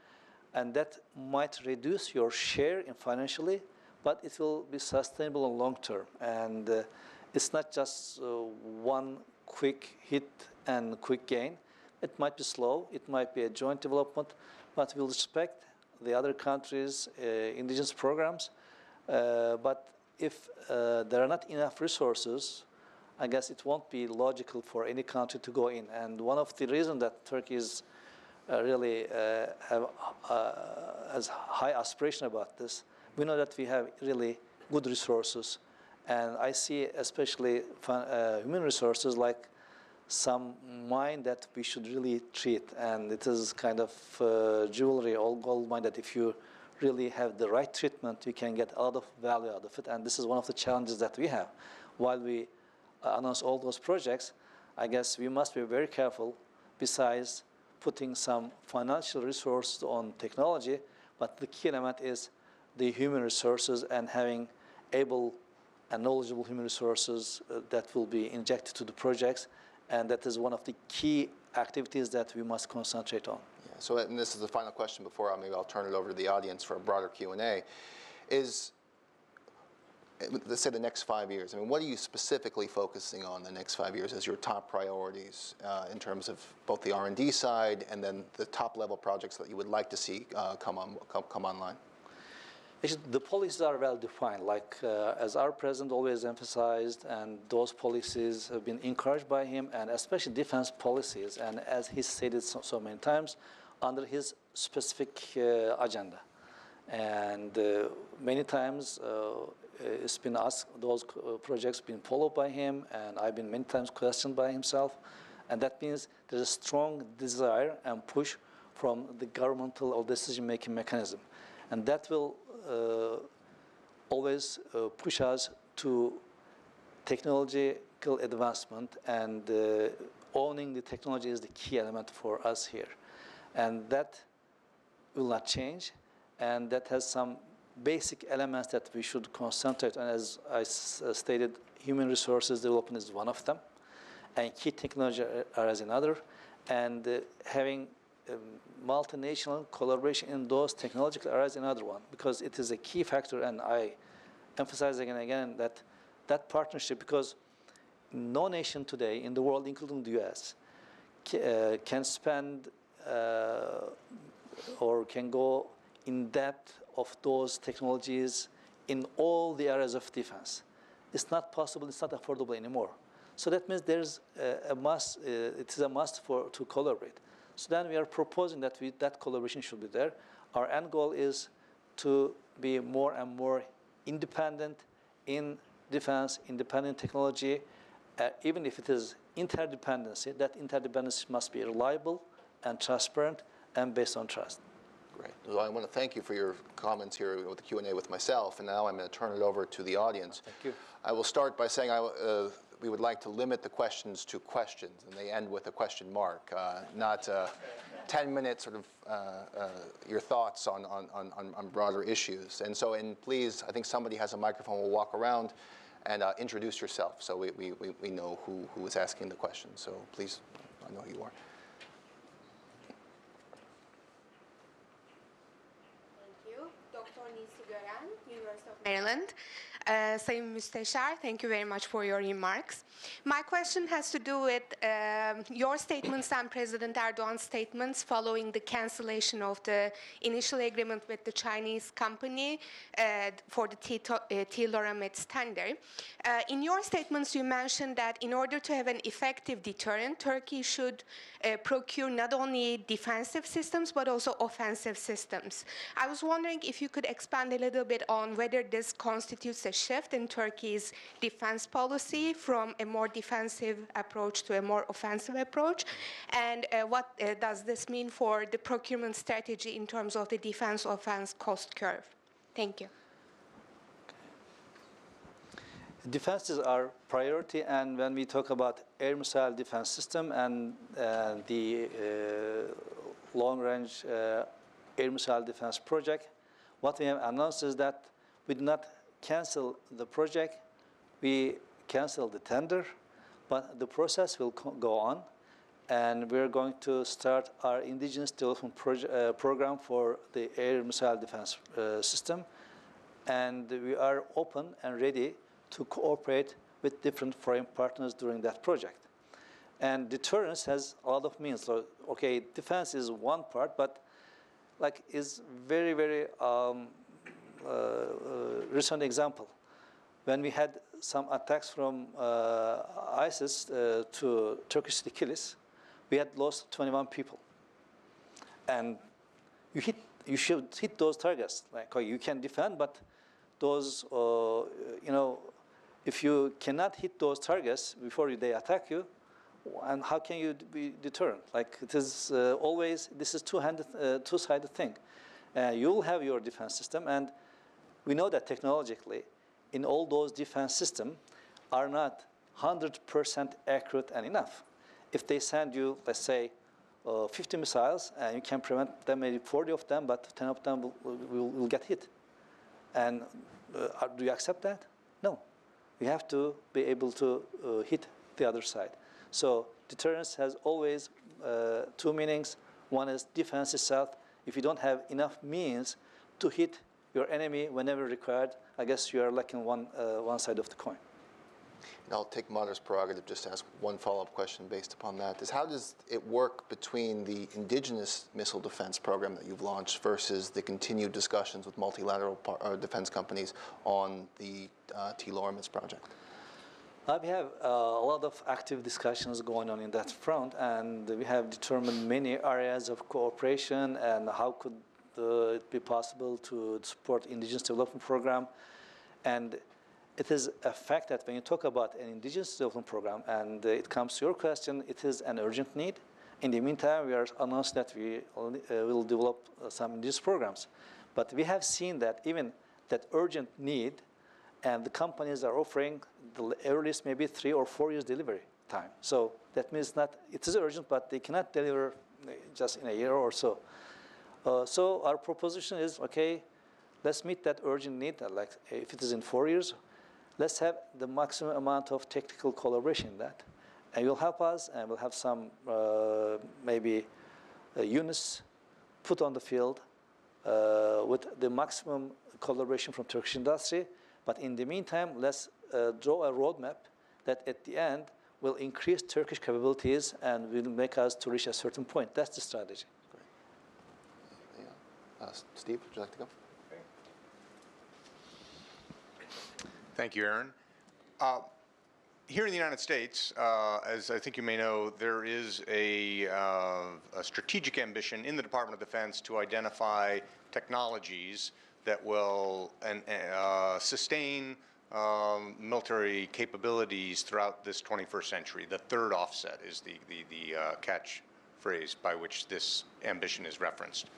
and that might reduce your share in financially, but it will be sustainable and long term. And it's not just one quick hit and quick gain. It might be slow, it might be a joint development, but we'll respect the other countries' indigenous programs. But if there are not enough resources, I guess it won't be logical for any country to go in. And one of the reasons that Turkey is really has high aspiration about this, we know that we have really good resources. And I see especially human resources like some mine that we should really treat. And it is kind of jewelry, all gold mine, that if you really have the right treatment, you can get a lot of value out of it. And this is one of the challenges that we have. While we announce all those projects, I guess we must be very careful, besides putting some financial resources on technology, but the key element is the human resources and having able and knowledgeable human resources that will be injected to the projects. And that is one of the key activities that we must concentrate on. Yes. So, and this is the final question before maybe I'll turn it over to the audience for a broader Q&A, is, let's say the next 5 years. I mean, what are you specifically focusing on the next 5 years as your top priorities in terms of both the R&D side and then the top-level projects that you would like to see come online? Actually, the policies are well defined, like as our president always emphasized, and those policies have been encouraged by him, and especially defense policies, and as he stated so many times, under his specific agenda. And many times it's been asked, those projects been followed by him, and I've been many times questioned by himself, and that means there's a strong desire and push from the governmental or decision-making mechanism, and that will always push us to technological advancement, and owning the technology is the key element for us here. And that will not change, and that has some basic elements that we should concentrate on. As I stated, human resources development is one of them, and key technology areas another, and having multinational collaboration in those technological areas another one, because it is a key factor, and I emphasize again and again that that partnership, because no nation today in the world, including the US, can spend or can go in depth of those technologies in all the areas of defense. It's not possible, it's not affordable anymore. So that means there's a must, it is a must to collaborate. So then we are proposing that that collaboration should be there. Our end goal is to be more and more independent in defense, independent technology, even if it is interdependency, that interdependency must be reliable and transparent and based on trust. Great. Well, I want to thank you for your comments here with the Q&A with myself, and now I'm going to turn it over to the audience. Thank you. I will start by saying we would like to limit the questions to questions, and they end with a question mark, not 10-minute sort of your thoughts on broader issues. And so, please, I think somebody has a microphone. We'll walk around and introduce yourself so we know who is asking the question. So please, I know who you are. Dr. Nisi Gören, University of Maryland. Sayın Müsteşar, thank you very much for your remarks. My question has to do with your statements and President Erdogan's statements following the cancellation of the initial agreement with the Chinese company for the T-Lorameds tender. In your statements, you mentioned that in order to have an effective deterrent, Turkey should procure not only defensive systems but also offensive systems. I was wondering if you could expand a little bit on whether this constitutes a shift in Turkey's defense policy from a more defensive approach to a more offensive approach, and what does this mean for the procurement strategy in terms of the defense-offense cost curve? Thank you. Defense is our priority, and when we talk about air missile defense system and the long-range air missile defense project, what we have announced is that we did not cancel the project, we canceled the tender, but the process will go on, and we're going to start our indigenous development program for the air missile defense system, and we are open and ready to cooperate with different foreign partners during that project. And deterrence has a lot of means. So, okay, defense is one part, but like is very, very recent example. When we had some attacks from ISIS to Turkish city Kilis, we had lost 21 people. And you should hit those targets. Like, you can defend, but those, if you cannot hit those targets before they attack you, and how can you be deterrent? Like, it is always, this is two-sided thing. You will have your defense system, and we know that technologically, in all those defense systems are not 100% accurate and enough. If they send you, let's say, 50 missiles, and you can prevent them, maybe 40 of them, but 10 of them will get hit. And do you accept that? No. You have to be able to hit the other side. So deterrence has always two meanings. One is defense itself. If you don't have enough means to hit your enemy whenever required, I guess you are lacking one side of the coin. And I'll take Madhur's prerogative just to ask one follow-up question based upon that. Is how does it work between the indigenous missile defense program that you've launched versus the continued discussions with multilateral defense companies on the TLORMIS project? We have a lot of active discussions going on in that front, and we have determined many areas of cooperation and how could it be possible to support indigenous development program. And it is a fact that when you talk about an indigenous development program, and it comes to your question, it is an urgent need. In the meantime, we are announced that we will develop some indigenous programs. But we have seen that even that urgent need, and the companies are offering the earliest maybe 3 or 4 years delivery time. So that means it is urgent, but they cannot deliver just in a year or so. So our proposition is, okay, let's meet that urgent need, like if it is in 4 years, let's have the maximum amount of technical collaboration in that. And you'll help us, and we'll have some maybe units put on the field with the maximum collaboration from Turkish industry. But in the meantime, let's draw a roadmap that at the end will increase Turkish capabilities and will make us to reach a certain point. That's the strategy. Great. Yeah. Steve, would you like to go? Thank you, Aaron. Here in the United States, as I think you may know, there is a strategic ambition in the Department of Defense to identify technologies that will sustain military capabilities throughout this 21st century. The third offset is the catchphrase by which this ambition is referenced.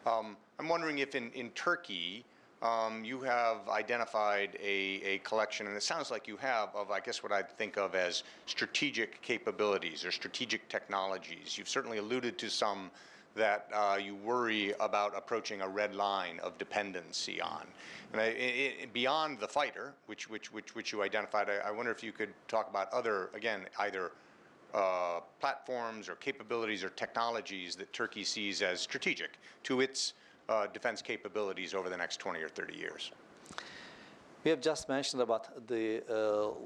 I'm wondering if in Turkey, you have identified a collection, and it sounds like you have, of I guess what I'd think of as strategic capabilities or strategic technologies. You've certainly alluded to some that you worry about approaching a red line of dependency on. And beyond the fighter, which you identified, I wonder if you could talk about other, again, either platforms or capabilities or technologies that Turkey sees as strategic to its defense capabilities over the next 20 or 30 years. We have just mentioned about the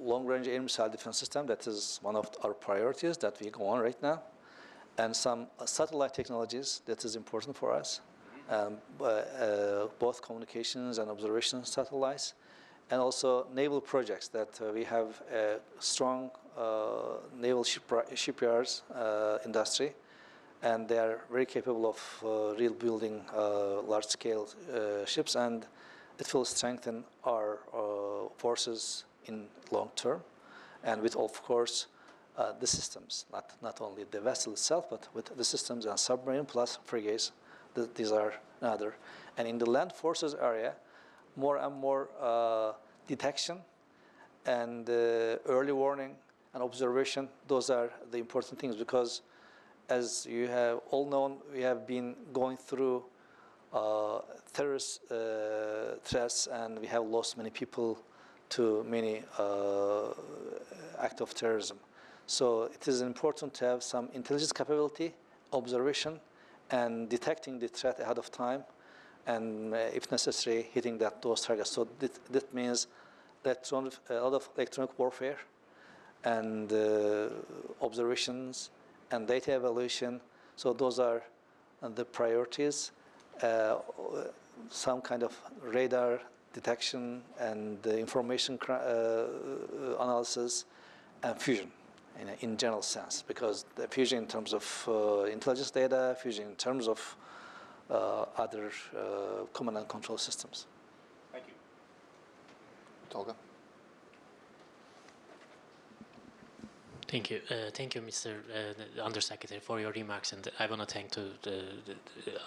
long-range air missile defense system. That is one of our priorities that we go on right now. And some satellite technologies that is important for us, both communications and observation satellites, and also naval projects that we have a strong naval shipyards industry, and they are very capable of building large-scale ships, and it will strengthen our forces in long term, and with, of course, the systems, not only the vessel itself, but with the systems and submarine plus frigates. These are another. And in the land forces area, more and more detection and early warning and observation, those are the important things, because as you have all known, we have been going through terrorist threats, and we have lost many people to many acts of terrorism. So it is important to have some intelligence capability, observation, and detecting the threat ahead of time, and if necessary, hitting those targets. So that means a lot of electronic warfare and observations and data evaluation. So those are the priorities. Some kind of radar detection and information analysis and fusion in general sense, because the fusion in terms of intelligence data, fusion in terms of other command and control systems. Thank you. Tolga? Thank you, Mr. Undersecretary, for your remarks, and I want to thank the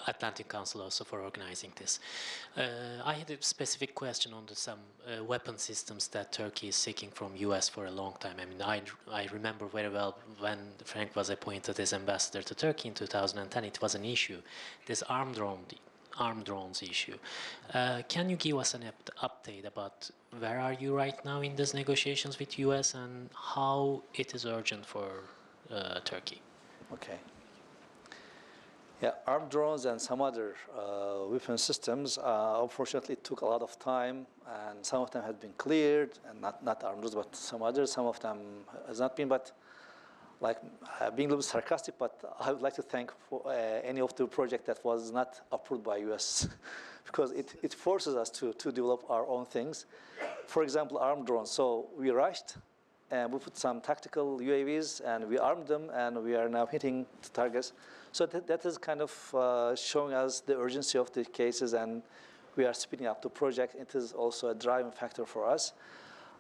Atlantic Council also for organizing this. I had a specific question on some weapon systems that Turkey is seeking from U.S. for a long time. I mean, I remember very well when Frank was appointed as ambassador to Turkey in 2010. It was an issue, this armed drones issue. Can you give us an update about where are you right now in these negotiations with U.S. and how it is urgent for Turkey? Okay. Yeah, armed drones and some other weapon systems, unfortunately, it took a lot of time, and some of them had been cleared, and not armed drones, but some others. Some of them has not been, but like being a little sarcastic, but I would like to thank for any of the project that was not approved by US, because it forces us to develop our own things. For example, armed drones. So we rushed, and we put some tactical UAVs, and we armed them, and we are now hitting the targets. So that is kind of showing us the urgency of the cases, and we are speeding up the project. It is also a driving factor for us.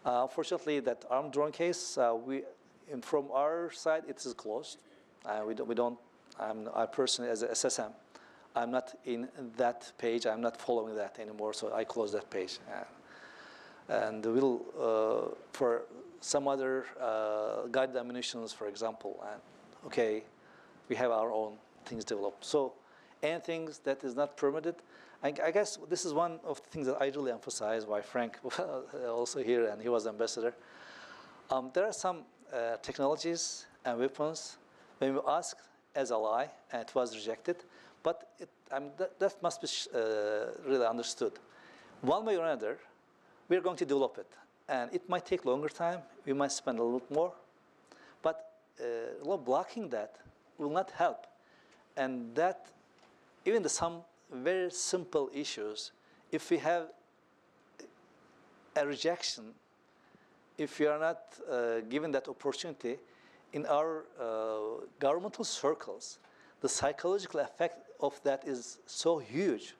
Unfortunately, that armed drone case, from our side, it is closed. I personally, as a SSM, I'm not in that page. I'm not following that anymore, so I closed that page. And we'll, for some other guided ammunitions, for example, and okay, we have our own things developed. So anything that is not permitted, I guess this is one of the things that I really emphasize, why Frank was also here and he was ambassador. There are some technologies and weapons when we asked as ally and it was rejected, but that must be really understood. One way or another, we're going to develop it. And it might take longer time, we might spend a little more, but blocking that will not help. And that, even some very simple issues, if we have a rejection, if we are not given that opportunity, in our governmental circles, the psychological effect of that is so huge.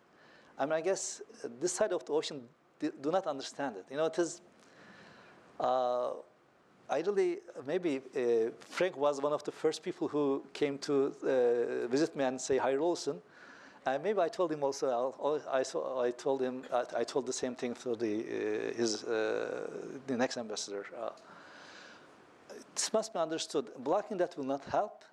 I mean, I guess this side of the ocean do not understand it. You know, it is, ideally, maybe Frank was one of the first people who came to visit me and say, hi, Olson. And maybe I told him also, I told the same thing to the next ambassador. This must be understood. Blocking that will not help.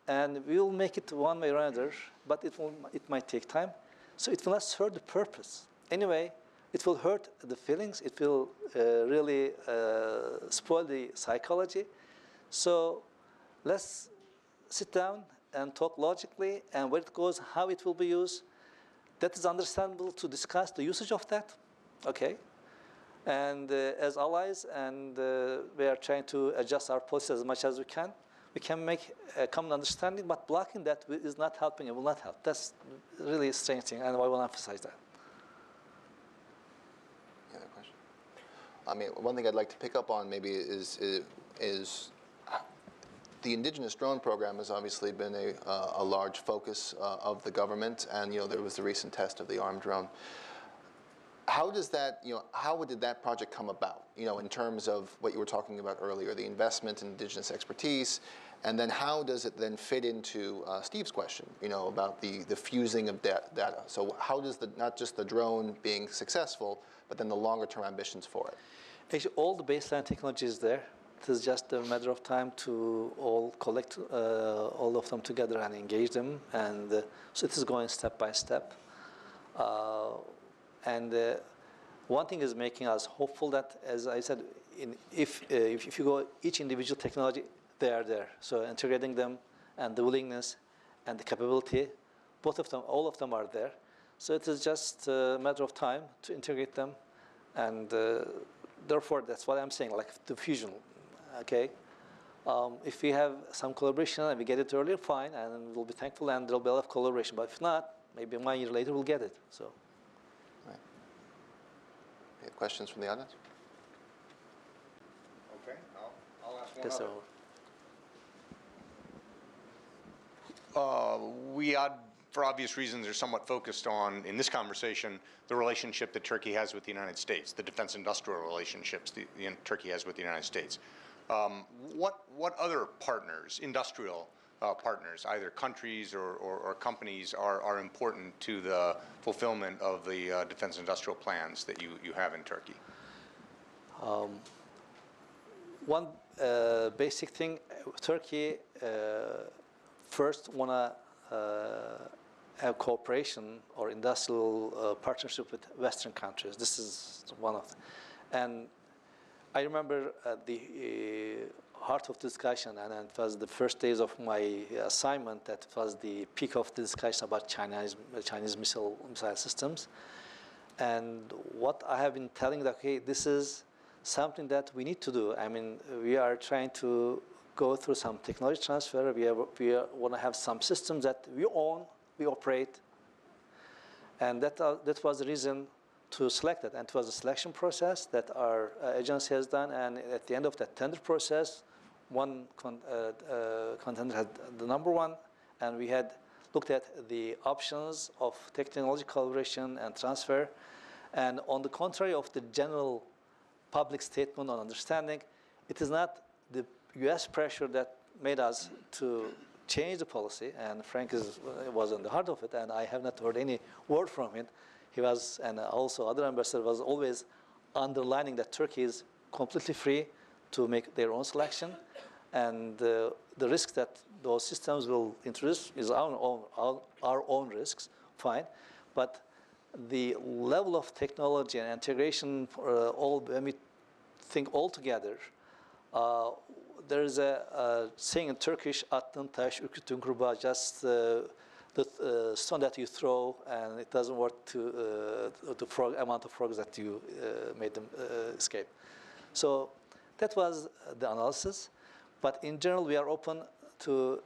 And we will make it one way or another, but it might take time. So it will not serve the purpose. Anyway, it will hurt the feelings. It will really spoil the psychology. So let's sit down and talk logically, and where it goes, how it will be used. That is understandable to discuss the usage of that, okay? And as allies, and we are trying to adjust our policy as much as we can make a common understanding, but blocking that is not helping, it will not help. That's really a strange thing, and I want to emphasize that. Any other question? I mean, one thing I'd like to pick up on maybe is the indigenous drone program has obviously been a large focus of the government, and there was the recent test of the armed drone. How does that, how did that project come about? In terms of what you were talking about earlier, the investment in indigenous expertise, and then how does it then fit into Steve's question, about the fusing of data? So how does not just the drone being successful, but then the longer term ambitions for it? Actually, all the baseline technology is there. It is just a matter of time to all collect all of them together and engage them. And so it is going step by step. And one thing is making us hopeful that, as I said, if you go each individual technology, they are there. So integrating them and the willingness and the capability, both of them, all of them are there. So it is just a matter of time to integrate them. And therefore, that's what I'm saying, like the fusion. Okay, if we have some collaboration and we get it earlier, fine, and we'll be thankful, and there'll be a lot of collaboration. But if not, maybe 1 year later we'll get it. So, right. Any questions from the audience? Okay, I'll ask one yes, other. so. We, for obvious reasons, are somewhat focused on, in this conversation, the relationship that Turkey has with the United States, the defense industrial relationships Turkey has with the United States. What other partners, industrial partners, either countries or companies, are important to the fulfillment of the defense industrial plans that you have in Turkey? One basic thing, Turkey first want to have cooperation or industrial partnership with Western countries. This is one of them. And I remember the heart of discussion, and it was the first days of my assignment that was the peak of the discussion about Chinese missile systems. And what I have been telling that, okay, this is something that we need to do. I mean, we are trying to go through some technology transfer. We want to have some systems that we own, we operate. And that was the reason to select it. And it was a selection process that our agency has done. And at the end of that tender process, one contender had the number one. And we had looked at the options of technology collaboration and transfer. And on the contrary of the general public statement on understanding, it is not the US pressure that made us to change the policy, and Frank was on the heart of it, and I have not heard any word from him. He was, and also other ambassador was always underlining that Turkey is completely free to make their own selection, and the risk that those systems will introduce is our own risks, fine, but the level of technology and integration, when we think all together, there is a saying in Turkish, "Attığın taş ürküttüğün kurbağa," just the stone that you throw, and it doesn't work to the amount of frogs that you made them escape. So that was the analysis. But in general, we are open to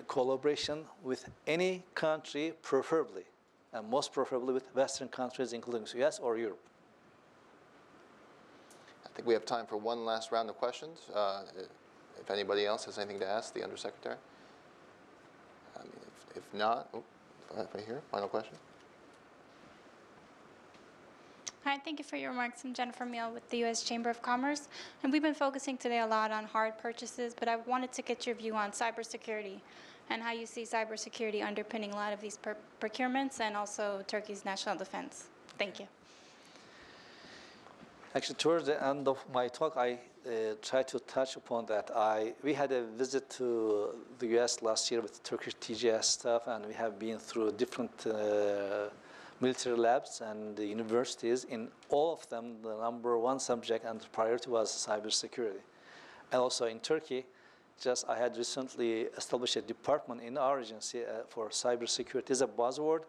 collaboration with any country, preferably, and most preferably with Western countries, including the US or Europe. I think we have time for one last round of questions. If anybody else has anything to ask the Undersecretary. I mean, if not, right here, final question. Hi, thank you for your remarks. I'm Jennifer Meal with the U.S. Chamber of Commerce. And we've been focusing today a lot on hard purchases, but I wanted to get your view on cybersecurity and how you see cybersecurity underpinning a lot of these procurements and also Turkey's national defense. Thank you. Actually, towards the end of my talk, I tried to touch upon that. We had a visit to the U.S. last year with Turkish TGS staff, and we have been through different military labs and the universities. In all of them, the number one subject and priority was cybersecurity. And also in Turkey, I had recently established a department in our agency for cybersecurity. It's a buzzword.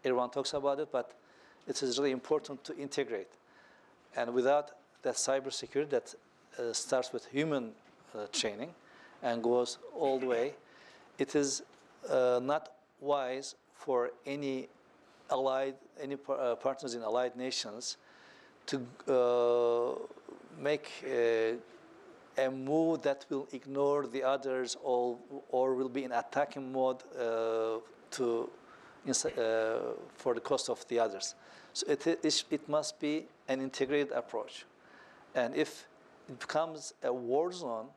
Everyone talks about it, but it is really important to integrate. And without that cybersecurity that starts with human training and goes all the way, it is not wise for any partners in allied nations to make a move that will ignore the others or will be in attacking mode for the cost of the others. So it must be an integrated approach. And if it becomes a war zone,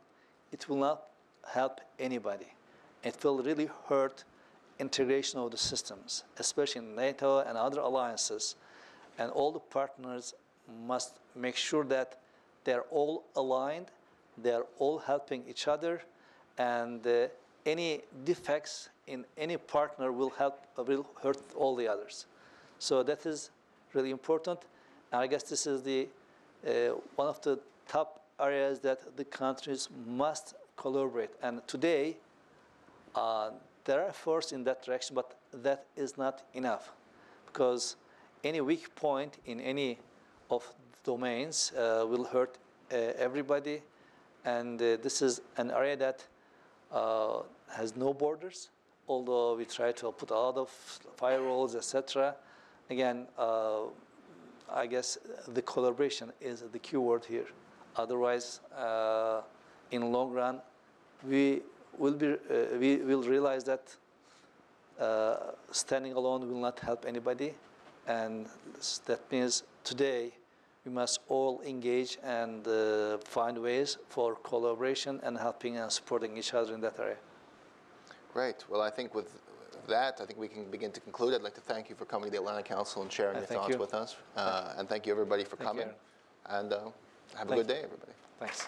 it will not help anybody. It will really hurt integration of the systems, especially in NATO and other alliances. And all the partners must make sure that they're all aligned, they're all helping each other, and any defects in any partner will hurt all the others. So that is really important. And I guess this is one of the top areas that the countries must collaborate. And today, there are efforts in that direction, but that is not enough, because any weak point in any of the domains will hurt everybody. And this is an area that has no borders, although we try to put a lot of firewalls, etc. Again, I guess the collaboration is the key word here. Otherwise, in the long run, we will realize that standing alone will not help anybody, and that means today we must all engage and find ways for collaboration and helping and supporting each other in that area. Great. Well, I think with that, I think we can begin to conclude. I'd like to thank you for coming to the Atlantic Council and sharing your thoughts with us. And thank you, everybody, for coming. And have a good day, everybody. Thanks.